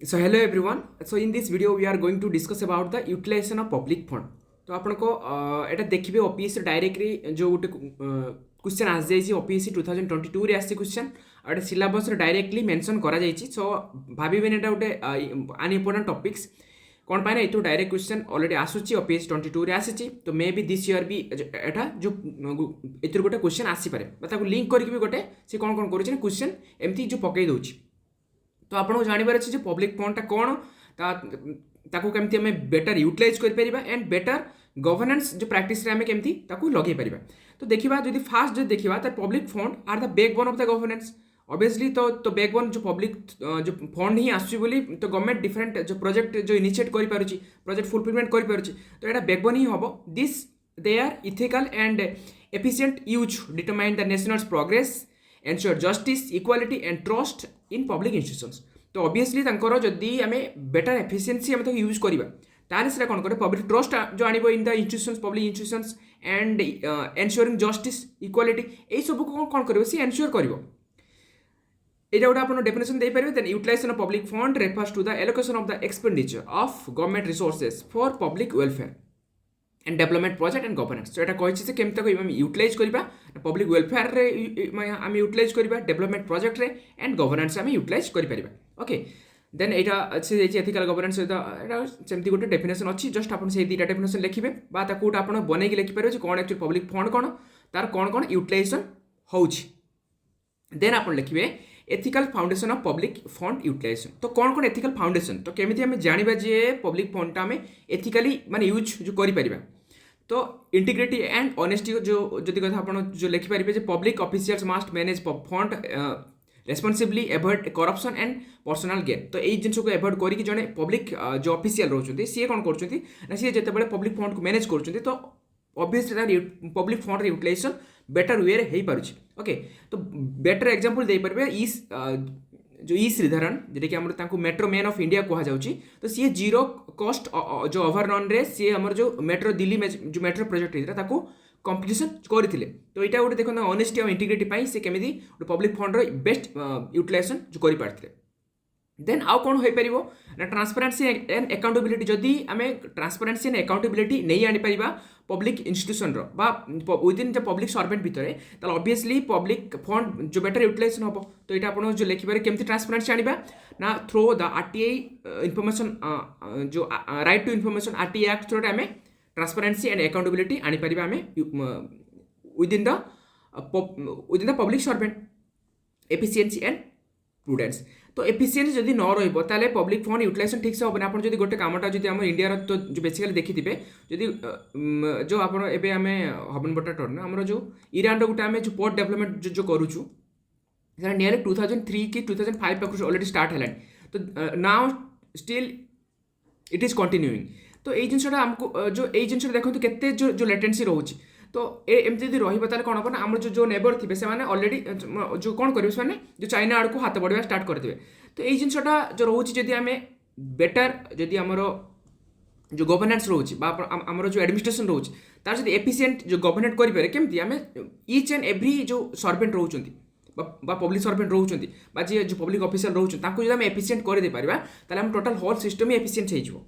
So hello everyone. So in this video we are going to discuss about the utilization of public fund. तो आपण को एटा देखिबे OPSC directly जो गोटे question आस जाइछि OPSC 2022 रे आसी क्वेश्चन और सिलेबस रे डायरेक्टली मेंशन करा जाइछि. सो भाबिबेन एटा गोटे अन इम्पोर्टेंट टॉपिक्स कौन पाए ना ये डायरेक्ट क्वेश्चन ऑलरेडी आसूची ओपीएससी 22 रे आसीछि. तो मे बी दिस ईयर भी एटा जो एतिर गोटे क्वेश्चन आसी पारे ताको लिंक करके भी गोटे से कौन कौन करिछि क्वेश्चन एमती जो पकई दउछि. तो आपको जानवर अच्छे पब्लिक फंडटा कौन ताकू केमती आम बेटर यूटिलाइज कर एंड बेटर गवर्नेंस जो प्रैक्टिस आम केमती ताकू लगे पार. तो देखा जो फास्ट जो देखा तो public fund are the backbone of the governance obviously. तो बैकबोन जो पब्लिक जो फंड ही आसूली तो गवर्नमेंट डिफरेंट जो प्रोजेक्ट जो इनिशिएट कर प्रोजेक्ट फुलफिलमेंट कर तो यहाँ बैकबोन ही हम this they are ethical and efficient use determine the national progress ensure justice equality and trust in public institutions. तो ऑब्वियसली तांकर जदि आम बेटर एफिशिएंसी आम यूज करवा ताले से कौन करे पब्लिक ट्रस्ट जो आनिबो in the institutions public institutions and ensuring justice equality यही सब कौन करिवो सी एनश्योर करिवो. एटा गोटे आप डेफिनेशन दे पारे. Then utilisation of public fund refers to the allocation of the expenditure of government resources for public welfare and development project and governance. तो यहाँ कही केमी यूटिलाइज करवा पब्लिक वेलफेयर रे आम यूटिलाइज करवा डेवलपमेंट प्रोजेक्ट रे एंड गवर्नेंस आम यूटिलाइज कर. ओके देन यहाँ से एथिकल गवर्नेंस सहित सेमती गोटे डेफिनेशन अच्छी. जस्ट आप दुटा डेफिनेशन लिखे गोटे आप बनईक लिखिपारे कौन एक्चुअली पब्लिक फंड कौन तार कौन कौन यूटिलाइजेशन होउछि. देन आप लिखिए ethical foundation of public fund utilisation. तो कौन कौन एथिकल फाउंडेशन तो केमी आम जाना जे पब्लिक फंडटा आम एथिकली माने यूज जो करें. तो इंटीग्रिटी एंड ऑनेस्टी जो जदि कथा आप जो लिखिपारे public officials must manage fund responsibly avoid corruption and personal gain. तो यही जिन को एवॉइड करके जड़े पब्लिक जो ऑफिशियल रोचे सी कौन कर सी जिते पब्लिक फंड को मैनेज कर obviously public fund utilization better way हो पारे. ओके तो बेटर एग्जांपल दे पारे जो ई श्रीधरन जोटा कि आम मेट्रो मैन ऑफ इंडिया कह जाऊँगी. तो सी जीरो कॉस्ट जो ओवररन रे सी आमर जो मेट्रो दिल्ली में जो मेट्रो प्रोजेक्ट होता है कंपिटिशन करते. तो यहाँ गोटे देखो ऑनेस्टी और इंटीग्रिटी से केमी गोटे पब्लिक फंड बेस्ट यूटिलाइजेशन जो कर. देन आउ कौन हो पार ना ट्रांसपेरेंसी एंड अकाउंटेबिलिटी. जदि आम ट्रांसपेरेंसी एंड अकाउंटेबिलिटी नहीं आनीपर public institution within the public servant भितर ताल ऑब्वियसली पब्लिक फंड जो बेटर यूटिलाइजेशन हम. तो यहाँ आप जो लिखिपारे केमती ट्रांसपेरेंसी आनिबा ना थ्रो द आरटीआई इनफॉरमेशन जो right to information RTI act through आम ट्रांसपेरेंसी एंड अकाउंटेबिलिटी आनीपर आम within the public servant efficiency and prudence. तो एफिशिएंसी जदि न रही पब्लिक फंड यूटिलाइजेशन ठीक से हम आप गोटे कमटा जो आम इंडिया तो जो बेसिकली देखिथे जदि जो आप आम हबन बटा टर्न आम जो ईरान गोटे आम जो पोर्ट डेवलपमेंट जो करूँ नियर 2003 कि 2005 पाखु ऑलरेडी स्टार्ट है. तो now still it is continuing. तो यही जिनसा आमको जो यही जिनसा देखो केते जो लेटेंसी रोचे. तो एमती यदि रही कौन हम ना आम जो नेबर थे से ऑलरेडी जो कौन करेंगे से जो चाइना आड़ को हाथ बढ़ा स्टार्ट करदे. तो यही जिनसा जो रोचे जदि आम बेटर जदि आमर जो गवर्नेंस रोचे आमर जो एडमिनिस्ट्रेशन रोचे तार जब एफिशिएंट जो गवर्नेट करें केमती आम ईच एंड एव्री जो सर्वेंट रोचे पब्लिक सर्वेंट रोचे जी जो पब्लिक ऑफिशियल रोचे जब आम एफिशिएंट कर दे पारिबा ताले आम टोटल होल सिस्टम ही एफिशिएंट हो.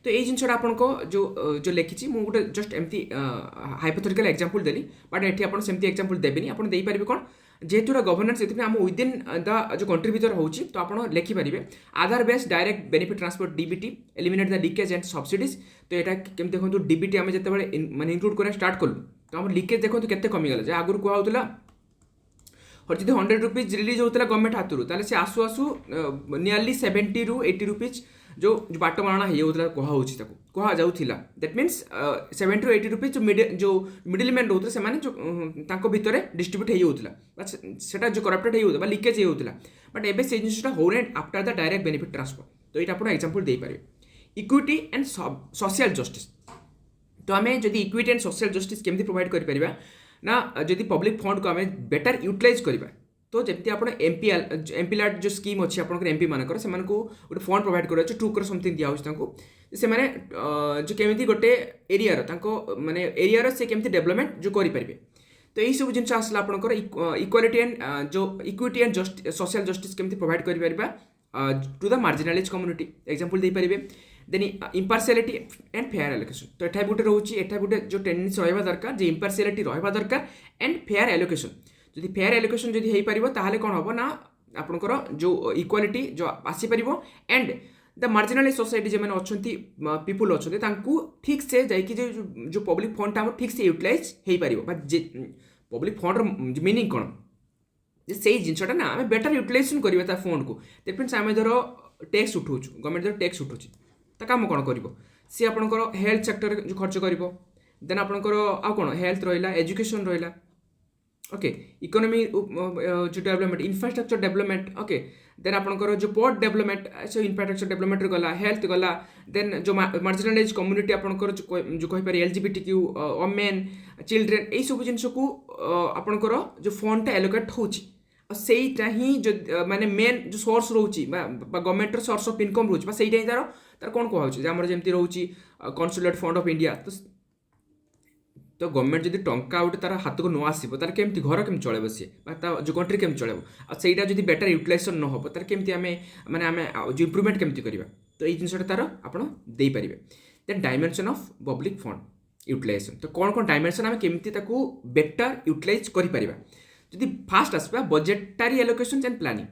तो यही जिनसा आपको जो लिखी मुझे गोटे जस्ट एमती हाइपोथेटिकल एग्जांपल देली बट ये आप सेमती एग्जांपल देवेनि आप पारे कौन जेहेतु गवर्नेंस ये आम विदिन द जो कंट्री भर हो. तो आप लिखिपारे Aadhaar based direct benefit transport DBT eliminate the leakage and subsidies. तो यहाँ केम देखो डीबीटी आम जो मैंने इंक्लूड करा स्टार्ट कलु तो आम लीकेज देखो के कमीगला आगुरी कहला और जब 100 रुपीज रिलीज होता गवर्नमेंट हाथरू ताले से आसु आसु नियरली 70 रू 80 रुपीज जो बाट मारणा होता कह जाऊला. दैट मीन्स 70 रू 80 रुपीज जो मिडिल मैन रोते से जो भितर डिस्ट्रीब्यूट होता से जो करप्टेड होता लीकेज होता. बट एवं से जिनसा हो after the direct benefit transfer. तो ये आप एग्जांपल दे पारे इक्विटी एंड सोशल जस्टिस. तो आम जदि इक्विटी एंड सोशल जस्टिस केमती प्रोवाइड कर ना जदि पब्लिक फंड को आम बेटर यूटिलाइज करवा. तो जमी आप एमपीएल जो स्कीम अच्छी आप एमपी मानकर से गोटे फंड प्रोवाइड कर टूकर समथिंग दिखाई से जो केमी गोटे एरिया माने एरिया से केमती डेवलपमेंट जो करें. तो यही सब जिन आसला आपंकर इक्वालिटी एंड जो इक्विटी एंड सोशल जस्टिस केमती प्रोवाइड कर to the marginalise community example दे पारिबे then impartiality and fair allocation तो एठा गोटे रोची एठा गोटे जो टेंडेंसी रहबा दरकार जे इम्पार्शियलिटी रहबा दरकार एंड फेयर एलोकेशन जदि फेयर एलोकेशन जदि हेई परिबो ताहाले कोन हबो ना आपनकर जो इक्वालिटी जो आसी परिबो एंड द मार्जिनालाइज सोसाइटी जे माने अछंती पीपल अछंती तांकू ठीक से जाइकी जो पब्लिक फंड ता ठीक से यूटिलाइज हेई परिबो बट जे पब्लिक फंड मीनिंग कोन जे सेही जिनसटा ना आमे बेटर यूटिलाइजेशन करिबा ता फंड को दैट मीन्स आमे धरो टैक्स उठौछु गवर्नमेंट धरो टैक्स उठौछि ता काम कोन करिवो सी आपनकर हेल्थ सेक्टर जो खर्च करिवो देन आपनकर आ कोन हेल्थ रहिला एजुकेशन रहिला ओके इकोनॉमी जो development infrastructure development okay then आपनकर जो port development so infrastructure development गला हेल्थ गला देन जो मार्जिनालाइज कम्युनिटी आपनकर जो कहि पारे एलजीबीटीक्यू वुमेन चिल्ड्रेन एई सब जिंस को आपनकर जो फंड टा एलोकेट होछि सेईटा ही जो माने मेन जो सोर्स रोची गवर्नमेंट सोर्स ऑफ इनकम रोची सेईटा ही तार कोन कहउछि जे हमर जेमति रोची कन्सुलेट फंड ऑफ इंडिया तो गवर्नमेंट जदि टंका उठे तार हाथ को न आसो तार केमती घर केम चलेबो सी जो कंट्री केम चलेबो आ सेईटा जदि बेटर यूटिलाइजेशन न हो तार केमती आमे माने आमे जो इंप्रूवमेंट केमती करबा तो एई जिंसटा तार आपण देई परिबे then dimension of public fund utilisation तो कोन कोन डायमेंशन आमे केमती ताकू बेटर यूटिलाइज करि परिबा जदि फास्ट आसबा बजेटरी एलोकेशन एंड प्लानिंग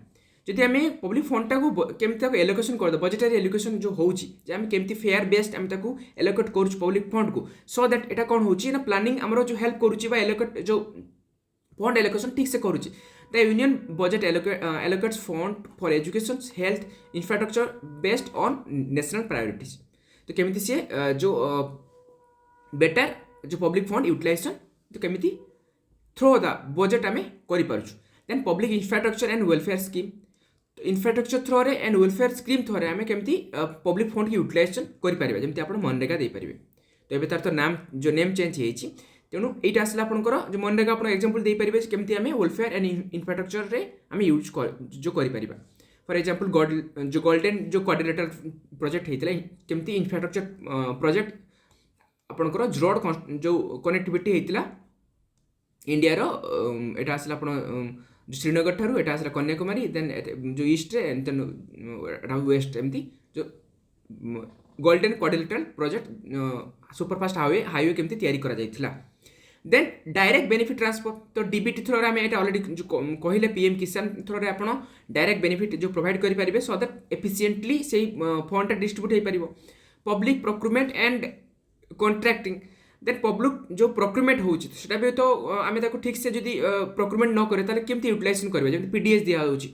जदि आमे पब्लिक फंड टा को केमती ताकू एलोकेशन कर दो बजेटरी एलोकेशन जो होउची जे आमे केमती फेयर बेस्ड आमे ताकू एलोकेट करूछ पब्लिक फंड को सो दैट एटा कोन होउची ना प्लानिंग हमरो जो हेल्प करूची बा एलोकेट जो फंड एलोकेशन ठीक से करूची the union budget allocates fund for education health infrastructure based on national priorities तो केमती से जो बेटर जो पब्लिक फंड यूटिलाइजेशन तो केमती थ्रू द बजेट आमे करि पारुछु then public infrastructure and welfare scheme तो इंफ्रास्ट्रक्चर थ्रू रे एंड वेलफेयर स्कीम थ्रू रे आमे केमती पब्लिक फंड की यूटिलाइजेशन करि पारिबा जेमती आपण मनरेगा दे पारिबे तो एबे तार तो नाम जो नेम चेंज हेछि तेणु एटा आसला आपनकर जो मनरेगा आपण एग्जांपल दे पारिबे केमती आमे वेलफेयर एंड इंफ्रास्ट्रक्चर रे आमे यूज जो करि पारिबा फॉर एग्जांपल जो गोल्डन जो क्वाड्रिलेटरल प्रोजेक्ट हेतिला केमती इंफ्रास्ट्रक्चर प्रोजेक्ट आपनकर रोड जो कनेक्टिविटी हेतिला इंडिया रो एटा आसला आपण जो श्रीनगर ठारू एटा आसला कन्याकुमारी देन जो ईस्ट रे देन वेस्ट एमती जो golden quadrilateral project superfast highway केमती तयारी करा जायथिला देन डायरेक्ट बेनिफिट ट्रांसफर तो डीबीटी थ्रू रे आमे एटा ऑलरेडी जो कहिले पीएम किसान थ्रू रे आपण डायरेक्ट बेनिफिट जो प्रोवाइड करि परिबे सो दैट एफिशिएंटली सेही फंड टा डिस्ट्रीब्यूट हे परिबो public procurement and contracting then public जो प्रोक्यूरमेंट होउची सेटा भी तो आमे ताको ठीक से जदी प्रोक्यूरमेंट न करे ताले केमती यूटिलाइजेशन करबे जेमती पीडीएस दिया होउची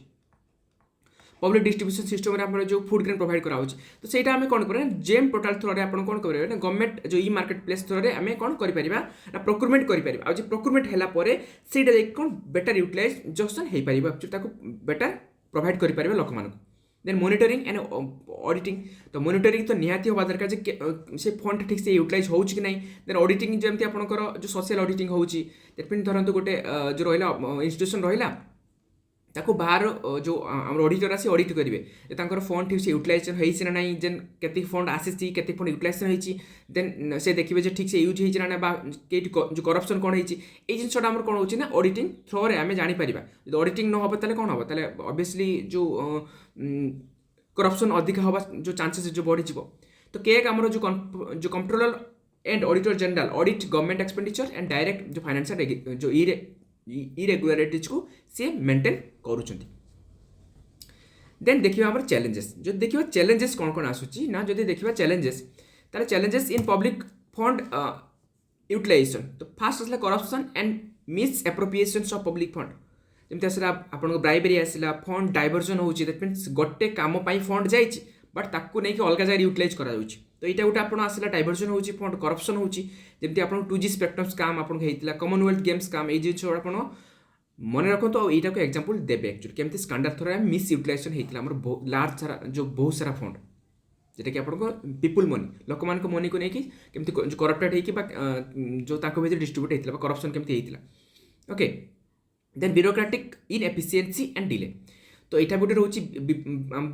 पब्लिक डिस्ट्रीब्यूशन सिस्टम रे आपण जो फूड ग्रेन प्रोवाइड करा होउची तो सेटा आमे कोन करे जेम पोर्टल थ्रू रे आपण कोन करे ना गवर्नमेंट जो ई मार्केट प्लेस थ्रू रे आमे कोन करि परिबा ना प्रोक्यूरमेंट करि परिबा आ जे प्रोक्यूरमेंट हैला परे सेटा जे कोन बेटर यूटिलाइजेशन हे परिबा ताको बेटर प्रोवाइड करि परिबा लोक मानको देन मॉनिटरिंग एंड ऑडिटिंग तो मॉनिटरिंग तो निहाती होबा दरकार जे से फंड ठीक से यूटिलाइज होउची कि नहीं देन ऑडिटिंग जेमती आपनकर जो सोशल ऑडिटिंग होउची दैट मीन धरंतु गोटे जो रहिला इंस्टीट्यूशन रहिला ताको बाहर जो हमर ऑडिटर आसी ऑडिट करिवे जे तांकर फंड ठीक से यूटिलाइजेशन हेइछि ना नहीं जेन केति फंड आसीछि केति फंड यूटिलाइजेशन हेइछि देन से देखिबे जे ठीक से यूज हेइछि ना बा केति जो करप्शन कोन हेइछि ए जिंसटा हमर कोन होछि ना ऑडिटिंग थ्रू रे हमें जानि परिबा जे ऑडिटिंग न होबे ताले कोन होबे ताले ऑब्वियसली जो करप्शन अधिक होबा जो चांसेस जो बढ़ी जिवो तो केक हमर जो controller and auditor general audit government expenditure and direct जो फाइनेंशियल जो इरेगुलारिटीज को से मेंटेन करूछंती देन देखिबा हमर चैलेंजेस जो देखिबा चैलेंजेस कोन कोन आसुची ना जदी देखिबा चैलेंजेस ताले challenges in public fund utilisation तो फास्ट असला corruption and misappropriation of public fund जेमते असला आपन ब्राइबरी आसला फंड डाइवर्जन होउची दैट मींस गोटे काम पई फंड जाईची बट ताकू नै कि अलगा जाय यूटिलाइज करा जाउची तो एटा गोटे आपन आसला डाइवर्जन होउची फंड करप्शन होउची जेमते आपन 2G स्पेक्ट्रम स्कैम आपन हेइतला कॉमनवेल्थ गेम्स स्कैम ए जे छोड़ आपन मन रखो तो एटा को एग्जांपल देबे एक्चुअली केमते स्कैंडल थरा मिस यूटिलाइजेशन हेइतला हमर लार्ज सारा जो बहुत सारा फंड जेटा कि आपन को पीपल मनी लोक मान को मनी को नै कि केमते जो करप्टेड हे कि बा जो ताको भीतर डिस्ट्रीब्यूट हेइतला बा करप्शन केमते हेइतला okay then bureaucratic inefficiency and delay तो यहाँ गोटे रोच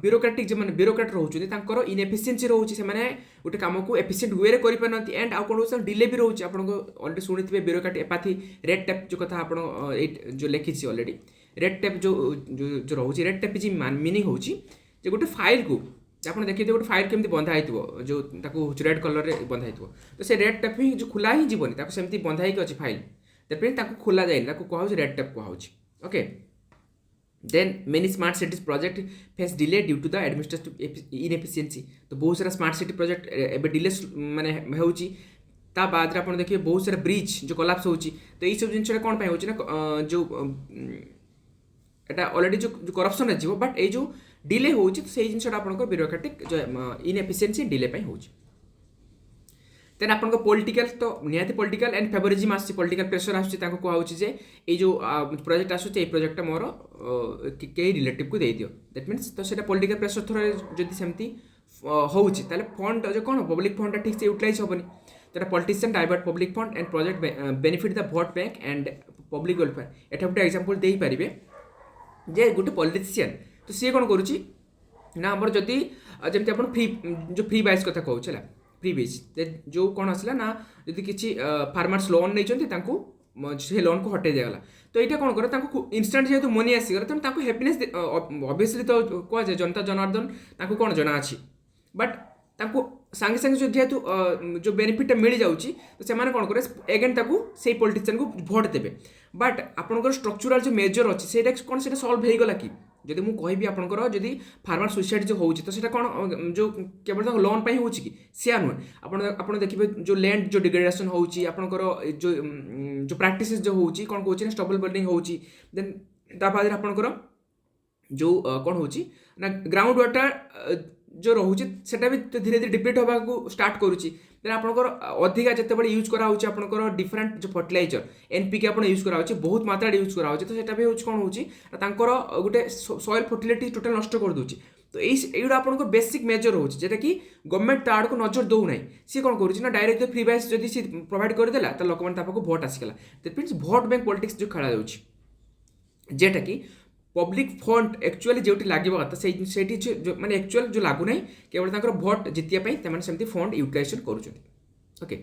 ब्यूरोक्रेटिक जो मैंने ब्यूरोक्रेट रोचे इनएफिशिएंसी रोचे से गोटे कम को एफिशिएंट वे रे करें एंड आउ कौन डिले भी रोचे आपको ऑलरेडी शुणी ब्यूरोक्रेट एपाथी रेड टेप जो कथा आप जो लिखी ऑलरेडी रेड टेप जो रोचे रेड टेप जी मीनिंग होची जे गोटे फाइल को आप देखिए गोटे फाइल केमती बंधा हो जो रेड कलर में बंधा हो तो से रेड टेप ही जो खुला ही जीवन सेमती बंधा ही अच्छे फाइल दैट खोला जाए कहुँ रेड टेप कहूँ okay then many smart cities project face delay due to the administrative inefficiency तो बहुत सारा स्मार्ट सिटी प्रोजेक्ट एबे डिले माने होउची ता बाद रे आपण देखिए बहुत सारा ब्रिज जो कोलैप्स होउची तो ये सब जिनस कोन पाई होउची ना जो एटा ऑलरेडी जो करप्शन है बट ये जो डिले होउची तो सेही जिनस आपण ब्यूरोक्रेटिक जो इनएफिशिएंसी डिले पाई होउची देन आपन पॉलिटिकल तो निहाती पॉलिटिकल एंड फेवरिज्म आसी पॉलिटिकल प्रेशर आसी ताको कहउची जे ए जो प्रोजेक्ट आसुची ए प्रोजेक्ट मोर के रिलेटिव को दे दियो दैट मींस तो सेटा पॉलिटिकल प्रेशर थोड़ा जदी सेमती होउची ताले फंड जो कोन पब्लिक फंड ठीक से यूटिलाइज होबनी तो politician divert public fund and project benefit the vote bank and public welfare एटा गोटे एग्जांपल दे पारिबे जे गोटे पॉलिटिशियन तो सी कोन करूची ना हमर जदी जेमती अपन फ्री जो फ्री बाइस कथा कहू छला फ्री बेस जो कौन आसला ना यदि किसी फार्मर्स लोन नहीं से लोन को हटे दिगला तो यहाँ कौन करे इनस्टाट जेहतु मनी आसीगला तेणु हैप्पीनेस ऑब्वियसली तो कह जनता जनार्दन कौन जना अच्छी बट सांगे सांगे जो जेहतु जो बेनिफिट मिल जाऊँगी तो से कौन करे एगेन से पॉलिटिशियन को भोट देवे बट आपंकर स्ट्रक्चरल जो मेजर अच्छी से कौन से सल्व हो गला कि जदि मुझे कहबी आपंकर जदि फार्मर सुइसाइड जो होउची तो सेटा कौन जो केवल लोन पाई होउची कि से नुहे आप देखिए जो लैंड जो डिग्रेडेशन होउची आपंकर जो जो प्रैक्टिस जो होउची कौन कहूँ स्टबल बिल्डिंग होउची देन तापाद आपंकर जो कौन होउची ना ग्राउंड वाटर जो रोचे सेटा भी धीरे धीरे डिप्लीट होगा स्टार्ट करुच्ची देन आपंकर अधिका जिते यूज कराऊँच आपंकर डिफरेंट जो फर्टिलाइजर एनपीके आप यूज कराऊँच बहुत मात्रा यूज कराऊँच तो सेटा भी हूँ कौन हो गोटे सॉइल फर्टिलिटी टोटल नष्ट कर दूसरी तो ये आपंकर बेसिक मेजर होची जेटा कि गवर्नमेंट ता आड़ को नजर दौना सी कौन करुच्ची डायरेक्ट फ्री बाइस जब सी प्रोवाइड करदेला तो लोक मैंने भोट आसीगला दैट मीन्स भोट बैंक पॉलिटिक्स जो खेला जेटा कि पब्लिक फंड एक्चुअली जो लगे कथा से माने एक्चुअल जो लगुना केवल भोट जितिया सेमती फंड यूटिलाइजेशन करुँच okay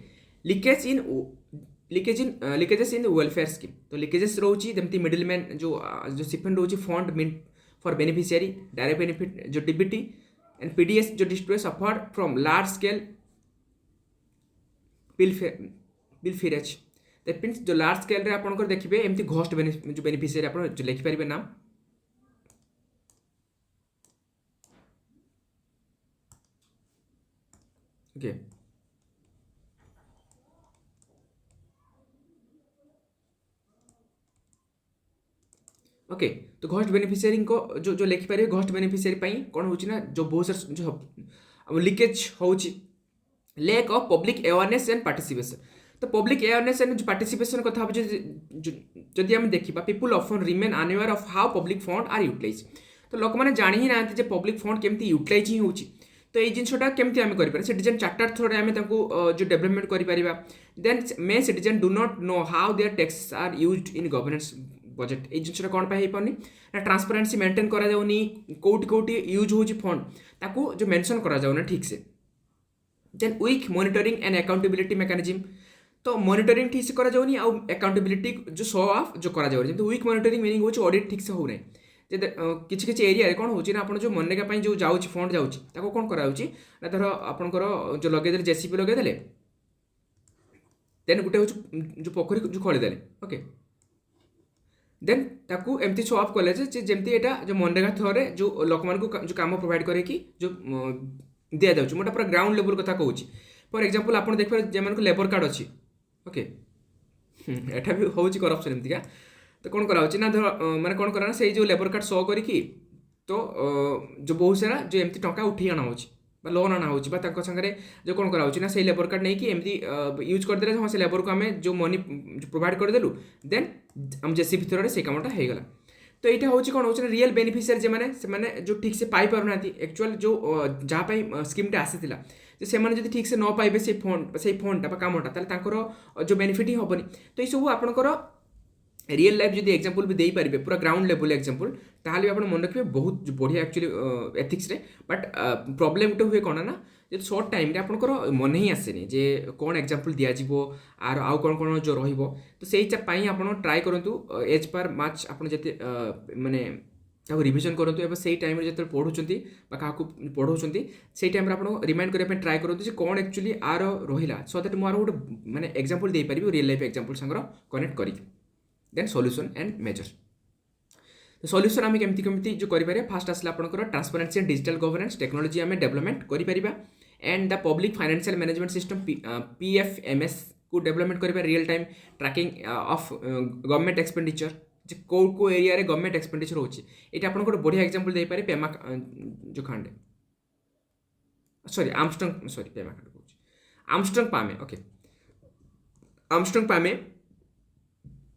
leakages in welfare scheme तो लिकेजेस रोची जमती मिडिल मैन जो सिपेंड रोची fund mean for beneficiary direct benefit जो डीबीटी एंड पीडीएस जो distribute suffered from large scale pilferage that means जो लार्ज स्केल आप देखिए एमती घोस्ट जो बेनिफिशियरी आप लिखिपारे नाम ओके ओके तो घोस्ट बेनिफिशियरी को जो लिखिपारे घोस्ट बेनिफिशियरी कौन होना जो बहुत सारा जो लीकेज हो lack of public awareness and participation तो पब्लिक अवेयरनेस एंड पार्टिसिपेशन कथा जदि आम देखा people often remain unaware of how public fund are utilize तो लोक मैंने जानी ही ना पब्लिक फंड केमती यूटिलाइज ही होची तो ये जिनटा केमती आम कर सिटीजन चार्टर थ्रोरे आम जो डेवलपमेंट कर then many citizen do not know how their tax are used in governance budget ये जिनटा कौन पाई पानी ना ट्रांसपेरेंसी मेंटेन करा जाउनी कोटी कोटी यूज हो फंड ताकू जो मेंशन करा जाउना ठीक से then weak monitoring and accountability mechanism तो मॉनिटरिंग ठीक से करा जाउनी आउ अकाउंटेबिलिटी जो शो ऑफ जो करा जाउनी जंतु वीक मॉनिटरिंग मीनिंग होची ऑडिट ठीक से हो नै किसी किसी एरिया कौन हो आप जो मनरेगा जो जाऊँगी फंड जाऊँगी कौन कराऊँगी ना धर आपंकर जो लगे जेसीपी लगेदे देन गोटे जो पोखरी जो खोलीदे ओके देन ताकू एमती शो अफ कले जमती यहाँ जो मनरेगा थ्रोरे जो लोक मान जो कम प्रोवाइड करे कि जो दि जाऊँगी मोटा पूरा ग्राउंड लेवल कथा कहूँ फॉर एग्जांपल आप देखिए जो लेबर कार्ड अच्छी ओके यहाँ भी हूँ करप्शन एमतीका तो कौन कराऊँ ना धर मैंने कौन करा से जो लेबर कार्ड शो करी तो जो बहुत सारा जो एमती टंका उठी आना हो लोन आना हो सागर जो कौन कराऊँ ना से लेबर कार्ड नहीं कि एमती यूज करदे हाँ से लेबर को आम जो मनी प्रोवाइड करदेलु देन आम जेसीबी थ्रोरे से कामटा होगला तो यहाँ हूँ कौन हो रियल बेनिफिशियरी से जो ठीक से पाई पारना एक्चुअल जो जहाँ स्कीमटा आसीला से जब ठीक से न पाइबे से फंडटा कामटा जो बेनिफिट ही हेनी तो ये सब आपंकर रियल लाइफ जब एग्जांपल भी दे पारे पूरा ग्राउंड लेवल एग्जांपल ताहले आप मन रखिए बहुत बढ़िया एक्चुअली एथिक्स रे बट प्रॉब्लम गोटे हुए कौन ना जो शॉर्ट टाइम रे आपनकर मन ही आसेनी जे कौन एग्जांपल दिया जीवो आर आउ कौन कौन जो रहिबो तो सेही पाई आपण ट्राई करंतु एज पर मैच आपण जते माने ତାକୁ ରିଭିଜन କରନ୍ତୁ ଏବଂ ସେଇ ଟାଇମ୍ରେ ଯେତେବେଳେ ପଢ଼ୁଛନ୍ତି ବା କାହାକୁ ପଢ଼ାଉଛନ୍ତି ସେଇ ଟାଇମ୍ରେ ଆପଣ ରିମାଇଣ୍ଡ କରିବା ପାଇଁ ଟ୍ରାଏ କରନ୍ତୁ ଯେ କ'ଣ ଆକ୍ଚୁଆଲି ଆର ରହିଲା ସୋ ଦ୍ୟାଟ୍ ମୁଁ ଆର ଗୋଟେ ମାନେ ଏକ୍ଜାମ୍ପଲ୍ ଦେଇପାରିବି ରିଏଲ୍ ଲାଇଫ୍ ଏକ୍ଜାମ୍ପଲ୍ ସାଙ୍ଗର କନେକ୍ଟ କରିକି ଦେନ୍ ସଲ୍ୟୁସନ୍ ଆଣ୍ଡ ମେଜର୍ सल्यूशन आम केमती केमती जो करें फास्ट आसला आपंकर transparency and digital governance technology आम डेवलपमेंट करें and the public financial management system PFMS को डेवलपमेंट करें real time tracking of government expenditure कौ कौ एरिया रे गवर्नमेंट एक्सपेंडिचर होची ये आप बढ़िया एग्जांपल दे पारे पेमा जो Khandu sorry Armstrong sorry Pema Khandu Armstrong Pame okay Armstrong Pame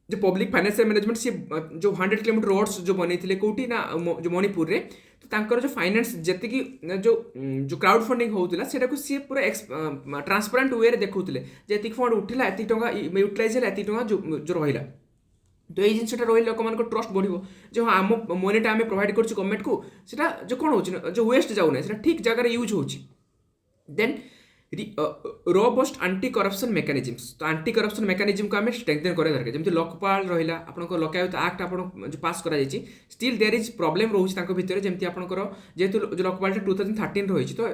जो पब्लिक फाइनेंशियल मैनेजमेंट सी जो 100 किलोमीटर रोड्स जो बनी थे कौटी ना जो मणिपुर रे तो तांकर जो फाइनेंस जेतिकी जो जो क्राउड फंडिंग होउतला सेटा को सी पूरा ट्रांसपेरेंट वे रे देखौतले जेतिक फंड उठिला एति टंका यूटिलाइज होला एति टंका जो रहिला तो ये जिनसटा रही लोक मान ट्रस्ट बढ़ो जो हाँ आम मनीटा आम प्रोवाइड कर गवर्नमेंट को सेटा जो कौन हो जो वेस्ट जाऊना सेटा ठीक जगह यूज हो then robust anti corruption mechanisms तो एंटी करप्शन मेकानिजम को आम स्ट्रेंथन करा दरकार जमी लोकपाल रहा आपंकर लोकायुक्त आक्ट आप जो पास कर स्टिल देयर इज प्रॉब्लम रोचे भितर जमी आपंकर जेहेतु जो लोकपाल 2013 रही तो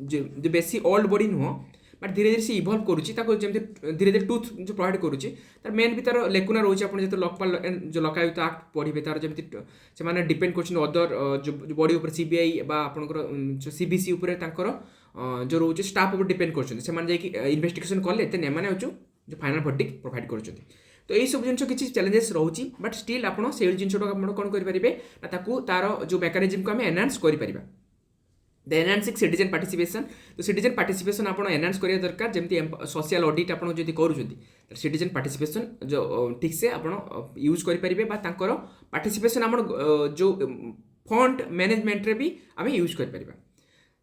जो बेसी ओल्ड बॉडी नुह बट धीरे धीरे सी इवल्व करुच्ची जमी धीरे धीरे टूथ जो प्रोवाइड करुच्ची तार मेन भी तार लेकुना रोचे आप जो लोकपाल जो लोकायुक्त आक्ट पढ़े तार जमी से डिपेंड कर अदर जो बॉडी उपर CBI आपंकर CBC उपर जो रोचे स्टाफ उपर डिपेंड कर इन्वेस्टिगेशन कले एमाने जो फाइनाल वर्डिक्ट प्रोवाइड कर तो यही सब जिन किसी चैलेंजेस रोचे बट स्टिल आप जिनटा कौन करेंगे ना तार जो मेकानिजम को आम एनहांस करें द एनहांसिंग सिटीजन पार्टिसिपेशन तो सिटीजन पार्टिसिपेशन आप एनहांस करिया दरकार जमती सोशल ऑडिट आप जब कर सिटीजन पार्टिसिपेशन जो ठीक से आप यूज करेंगे पार्टिसिपेशन आम जो फंड मैनेजमेंट रे भी आम यूज करें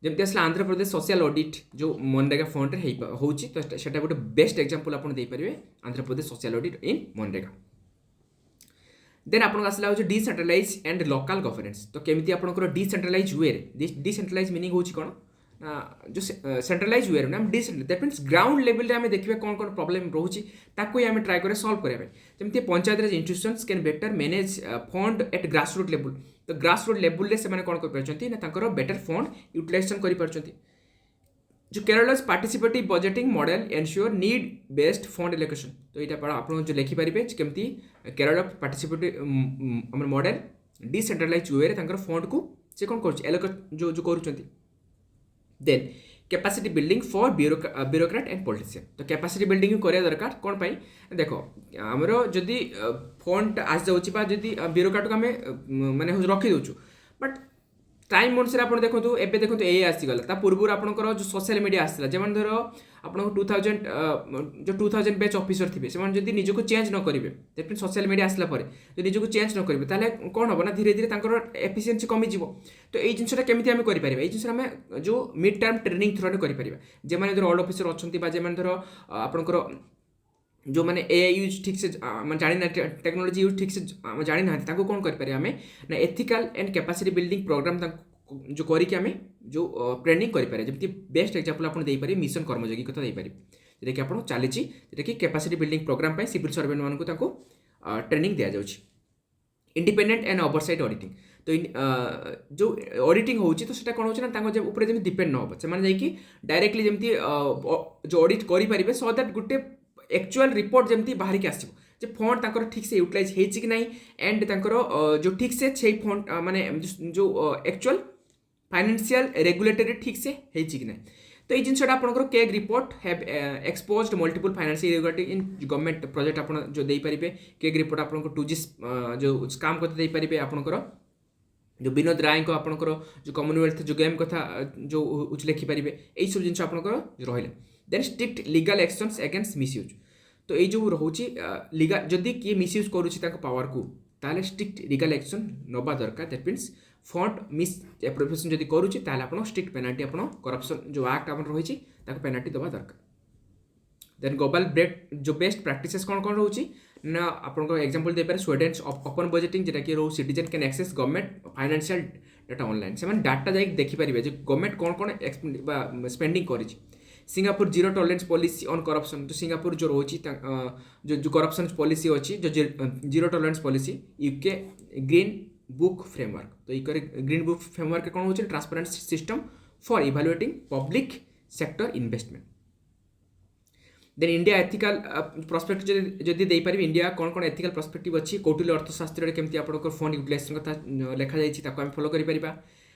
जमती आसला आंध्र प्रदेश सोशल ऑडिट जो मनरेगा फंड रे होची तो सेटा गोटे बेस्ट एग्जांपल आप दे पारे Andhra Pradesh social audit in MNREGA then आपन आसला हो डिसेंट्रलाइज एंड लोकल गवर्नेंस तो केमिति आपनकर डिसेंट्रलाइज वे डिसेंट्रलाइज मीनिंग होची कोन जो सेंट्रलाइज वे ना decentralize that means ground level रे हमें देखिबे कोन कोन प्रॉब्लम रोची ताको ही हमें ट्राई करे सॉल्व करे जेमति panchayat raj institutions can better manage fund at grass root level तो ग्रास रूट लेवल रे से माने कोन कर परचंती ना तांकर बेटर फंड यूटिलाइजेशन करि परचंती जो Kerala's participative budgeting model ensure need based fund allocation तो यहाँ आप जो लिखिपारे केमती Kerala participative model decentralise way fund को से कौन कर जो जो कर then capacity building for bureaucrat and politician तो कैपेसिटी बिल्डिंग करा दरकार कौन पाई देख आमर जदि फंड आस जाऊँगी ब्यूरोक्रेट को आम माने रखी दौचु बट टाइम अनुसार आप देखो एवं देखो ए आसीगला पूर्व आपंकर जो सोशल मीडिया आसाला जब धर आप 2000 जो 2000 बैच ऑफिसर थे से निजक चेंज न करेंगे दैट मीन सोशल मीडिया आसला जो निजक चेंज न करेंगे ताले कौन हम ना धीरे धीरे एफिशिएंसी कमिज तो ये जिनटा केमी आम करें ये जिन आम जो मिड टर्म ट्रेनिंग थ्रू करें जैसे धर ऑल ऑफिसर अच्छा जैसे धर आपंकर जो मैंने ए यूज ठीक से जानी ना टेक्नोलॉजी यूज ठीक से जानी ना कौन करें आम ना ethical and capacity building program जो करके आम जो ट्रेनिंग करें जमी बेस्ट एग्जांपल आप देपारे मिशन कर्मयोगी कथा देपारे जोटा कि आप चली जोटा कि capacity building program civil servant मानक ट्रेनिंग दि जाऊँगी इंडिपेंडेंट एंड ओवरसाइट ऑडिटिंग तो जो ऑडिटिंग होची तो सेटा कौन होची ना जब ऊपर जमी डिपेंड न हो से डायरेक्टली जमी जो ऑडिट करेंगे सो दैट गोटे एक्चुअल रिपोर्ट जमी बाहर की आसो जे फंड तांकर ठीक से यूटिलाइज होती कि नहीं एंड तांकर जो ठीक से फंड माने जो एक्चुअल फाइनेंशियल रेगुलेटरी ठीक से होती कि नहीं तो ये जिनसा आपंकर CAG report have exposed multiple financial irregularity in government project आप जो दे पारे केग रिपोर्ट आपको 2G जो स्काम कथा दे पारे आपंकर जो विनोद राय को आपंकर जो कॉमनवेल्थ जो गेम कथा जो लिखिपारे यही सब जिन आपंकर रहा then strict legal actions against misuse तो ये जो रोचे लीगल जदि किए मिसयूज करुच्ची पावर को ताले स्ट्रिक्ट लीगल एक्शन नवा दरकार that means fund miss appropriation जदि करुच्ची ताले आपण स्ट्रिक्ट पेनाल्टी आपण करप्शन जो एक्ट आप रही पेनाल्टी दवा दरकार देन ग्लोबल जो बेस्ट प्रैक्टिसेस कौन कौन रोचे ना आपको एग्जांपल दे पारे स्वीडेन ओपन बजेटिंग जेटा कि रो citizen can access government financial data online से डाटा जाइए देखिपारे जो गवर्नमेंट कौन कौन स्पेंडिंग करी Singapore zero tolerance policy on corruption तो सिंगापुर जो रोची जो करप्शन पॉलिसी अच्छी जो zero tolerance policy UK Green Book framework तो ये ग्रीन बुक फ्रेमवर्क कौन हो transparent system for evaluating public sector investment then India ethical perspective जदि दे पारे इंडिया कौन कौन एथिकल पर्सपेक्टिव अच्छी कौटिल्य अर्थशास्त्र केमती आपंकर फंड यूटिलाइजेशन कथा लिखा जाए आम फॉलो करें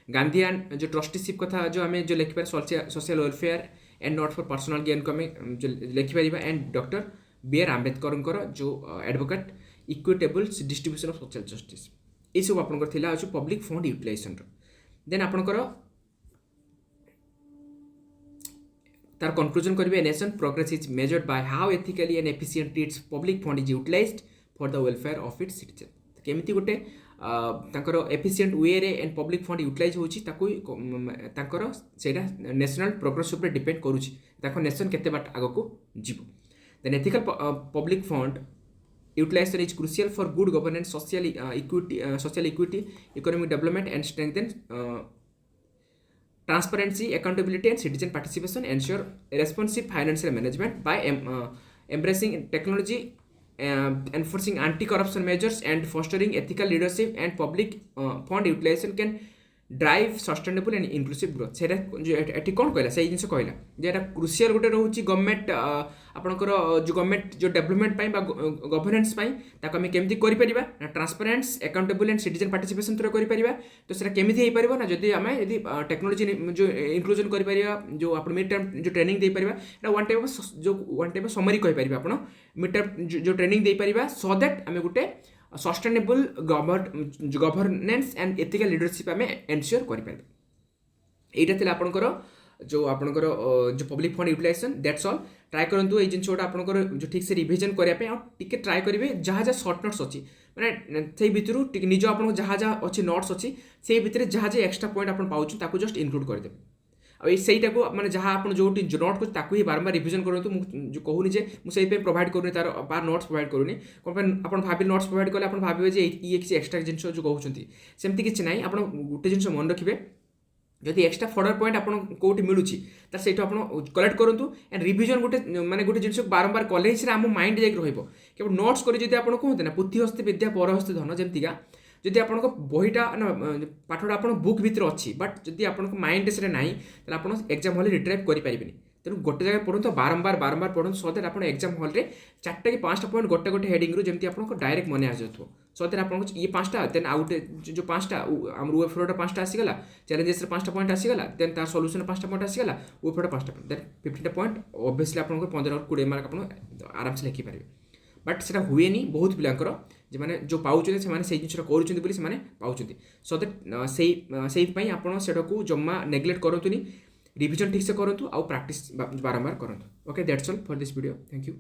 गांधीआन जो ट्रस्टीशिप कथा जो आम जो लिखिपार social welfare and not for personal gain को आम जो लिखिपर एंड डॉक्टर बी.आर. आंबेडकर जो advocate equitable distribution of social justice ये सब आपंकर पब्लिक फंड यूटिलाइजेशन देन आपंकर तार कंक्लूजन करेंगे nation progress is measured by how ethically and efficiently its public fund is utilized for the welfare of its citizen केमिति गोटे efficient way रे and public fund utilise होची ताको सेटा national progress ऊपर डिपेंड करूची ताको नेशन केते बाट आगो को जीवो then ethical public fund utilization is crucial for good governance social equity economic development and strengthen transparency accountability and citizen participation ensure responsive financial management by embracing technology enforcing anti-corruption measures and fostering ethical leadership and public fund utilization can drive sustainable and inclusive growth से ये कौन कहला से जिन कहला जे crucial गोटे रोचे government आपंकर जो गवर्नमेंट जो डेवलपमेंट गवर्नेंस आम केमी कर transparence accountable and citizen participation through कर तो सर केमी हो पार ना जदि आम यदि टेक्नोलोजी जो इनक्लूजन कर जो आप मिड टर्म जो ट्रेनिंग दे पार वन टाइप ऑफ समरी कहीपर आप मिड टर्म जो ट्रेनिंग दे पार सो दैट आम गोटे sustainable governance and ethical leadership आम एनश्योर करें यहाँ आपंकर जो आपंकर जो public fund utilisation that's all try करूँ ये जिन आपंकर जो ठीक से रिविजन करने टे ट्राए करेंगे जहाँ जहाँ सर्ट नोट्स अच्छी मैंने से भितर निज आप जहाँ जहाँ अच्छी नोट्स अच्छी से भितर जहाँ जहाँ एक्सट्रा पॉइंट आप पाँच जस्ट इनक्लूड करदे आईटा को मैंने जहाँ आप जो नोट कर ही बारंबार रिविजन करूँ जो कहूनी जे मुझे प्रोवाइड करूँ तार बार नोट्स प्रोवाइड करूँ कौन आप भावी नोट्स प्रोवाइड कले आप भावे ये किसी एक्सट्रा जिन जो कहते सेमती किसी ना आप गोटे जिन मन रखिए जदि एक्सट्रा फर्दर पॉइंट आप कौटी मिलूँ तो सही आप कलेक्ट करूँ एंड रिविजन गोटे मैंने गोटे जिन बारंबार कले आम माइंड जाकि रही नोट्स कर आप कहते ना पुथि हस्ते विद्या पर हस्ते धन जमतीका जदि आप बहीटा पाठटा आप बुक भितर अच्छी बट जदि आप माइंड से ना तो आप एग्जाम हॉल रिट्राइव करें तेणु गोटे जगह पढ़ो बारंबार बारंबार पढ़ो सो दैट आप एग्जाम हॉल में 4टा कि 5टा पॉइंट गोटे गोटे हेडिंग जमी आप डायरेक्ट मन आस सो दैट आप ये 5टा देन आउटे जो 5टा आम वे फ्लोर 5टा आसीगला चैलेंजेस 5टा पॉइंट आसीगला देन तार सॉल्यूशन 5टा पॉइंट आसीगला वे फ्लोर 5टा पॉइंट देन 15टा पॉइंट ऑब्वियसली आप 15 और 20 मार्क आप आराम से लिखिपारे बट से हुए नहीं बहुत पिलांकर जो मैंने जो पाँच से जिन कर सो दैट से आपको जमा नेग्लेक्ट करूँ रिविजन ठीक से करूँ आउ प्रैक्टिस बारंबार करूँ okay that's all for this video thank you.